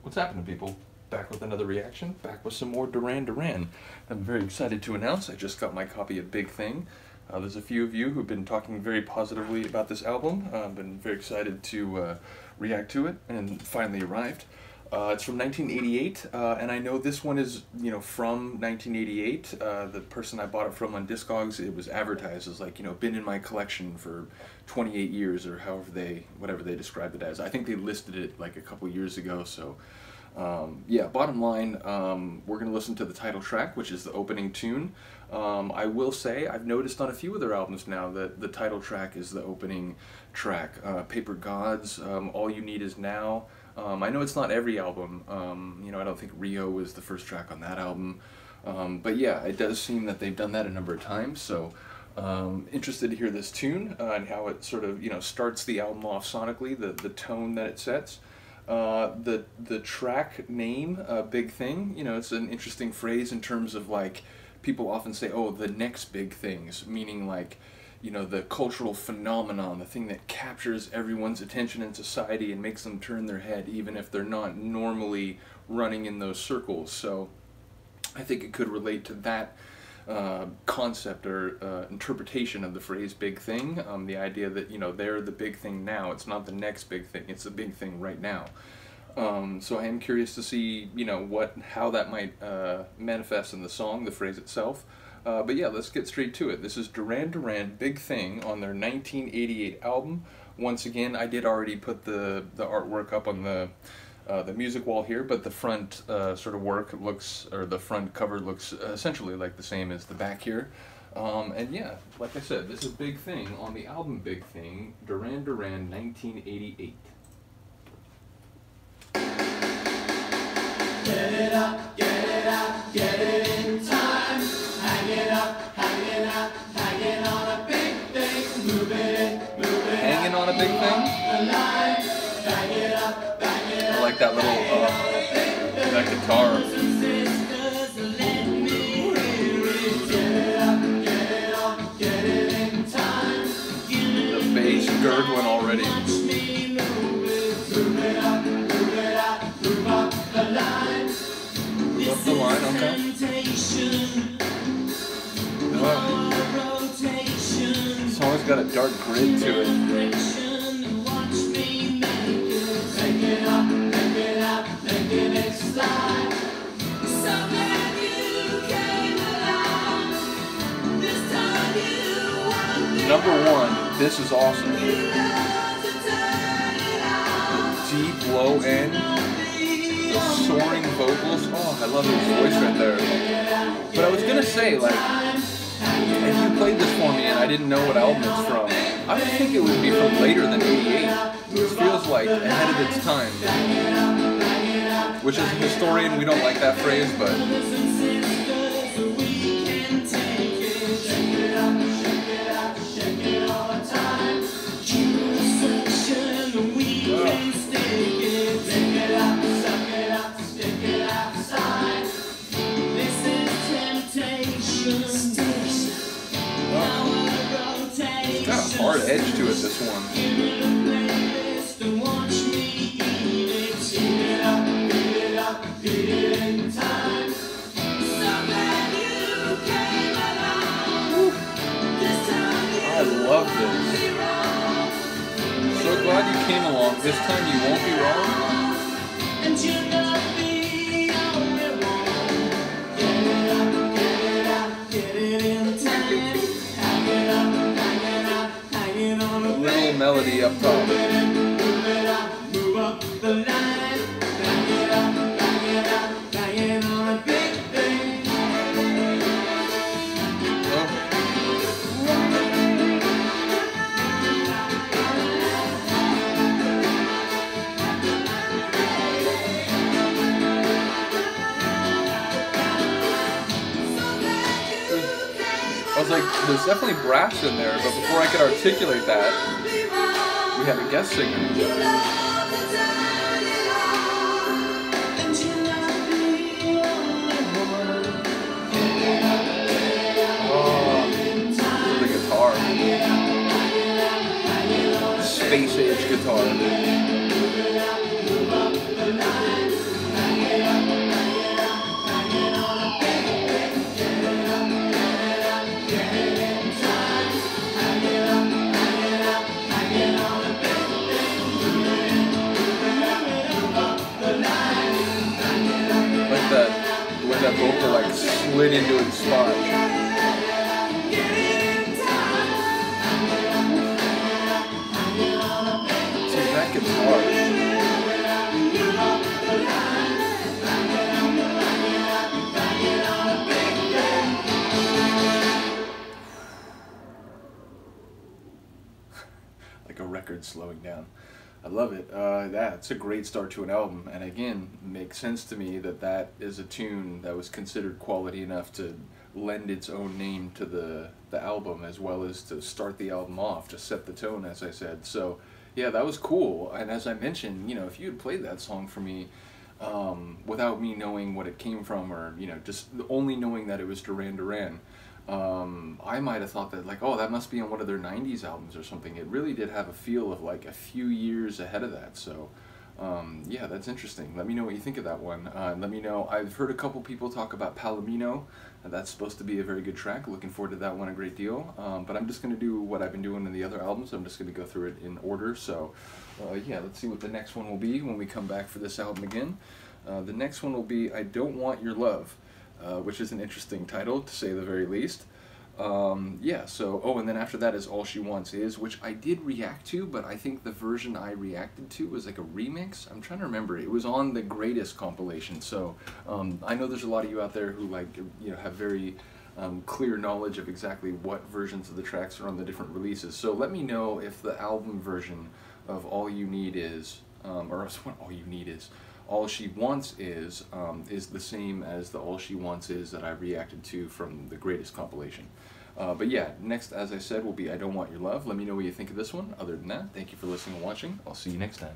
What's happening, people? Back with another reaction, back with some more Duran Duran. I'm very excited to announce I just got my copy of Big Thing. There's a few of you who've been talking very positively about this album. I've been very excited to react to it, and finally arrived. It's from 1988, and I know this one is, from 1988. The person I bought it from on Discogs, it was advertised as like, been in my collection for 28 years, or whatever they described it as. I think they listed it like a couple years ago, so yeah, bottom line, we're going to listen to the title track, which is the opening tune. I will say, I've noticed on a few of their albums now that the title track is the opening track. Paper Gods, All You Need Is Now. I know it's not every album, I don't think Rio was the first track on that album, but yeah, it does seem that they've done that a number of times, so interested to hear this tune and how it sort of, starts the album off sonically, the tone that it sets. The track name, Big Thing, it's an interesting phrase in terms of like, people often say, oh, the next big things, meaning like, the cultural phenomenon, the thing that captures everyone's attention in society and makes them turn their head even if they're not normally running in those circles. So I think it could relate to that concept or interpretation of the phrase big thing, the idea that, they're the big thing now. It's not the next big thing, it's the big thing right now. So I am curious to see, how that might manifest in the song, the phrase itself. But yeah, let's get straight to it. This is Duran Duran, Big Thing, on their 1988 album. Once again, I did already put the artwork up on the music wall here, but the front sort of work looks, or the front cover looks essentially like the same as the back here. And yeah, like I said, this is Big Thing on the album Big Thing, Duran Duran, 1988. Get it up, get it up, get it in time. Hang it up, hanging up, hanging on a big thing. Move it, move it. Hanging on a big thing? The line. Bang it up, bang it up. I like that little, that guitar. The bass gurgling already. Up the line, okay. This song's got a dark grid to it. Number one, this is awesome. The deep low end, the soaring vocals. Oh, I love his voice right there. But I was gonna say, like, if you played this for me and I didn't know what album it's from, I would think it would be from later than '88. This feels like ahead of its time. Which, as a historian, we don't like that phrase, but hard edge to it, this one. I love this. So glad you came along. This time you won't be wrong. Little melody up top. Move up the line. Bang it up, bang it up, banging on a big thing. I was like, there's definitely brass in there, but before I could articulate that, we had a guest singer. Oh, the guitar. Space age guitar. slid into its spot. See, that guitar. Like a record slowing down. I love it. That's a great start to an album, and again, makes sense to me that that is a tune that was considered quality enough to lend its own name to the album, as well as to start the album off, to set the tone, as I said. So, yeah, that was cool. And as I mentioned, you know, if you had played that song for me without me knowing what it came from, or, you know, just only knowing that it was Duran Duran, I might have thought that, like, oh, that must be on one of their 90s albums or something. It really did have a feel of like a few years ahead of that. So yeah, that's interesting. Let me know what you think of that one. Let me know. I've heard a couple people talk about Palomino. That's supposed to be a very good track. Looking forward to that one a great deal. But I'm just going to do what I've been doing in the other albums. I'm just going to go through it in order. So yeah, let's see what the next one will be when we come back for this album again. The next one will be I Don't Want Your Love. Which is an interesting title, to say the very least. Yeah, so, oh, and then after that is All She Wants Is, which I did react to, but I think the version I reacted to was like a remix. I'm trying to remember. It was on the Greatest compilation, so I know there's a lot of you out there who, like, you know, have very clear knowledge of exactly what versions of the tracks are on the different releases. So let me know if the album version of All You Need Is, or what All You Need Is, All She Wants is the same as the All She Wants Is that I reacted to from the Greatest compilation. But yeah, next, as I said, will be I Don't Want Your Love. Let me know what you think of this one. Other than that, thank you for listening and watching. I'll see you next time.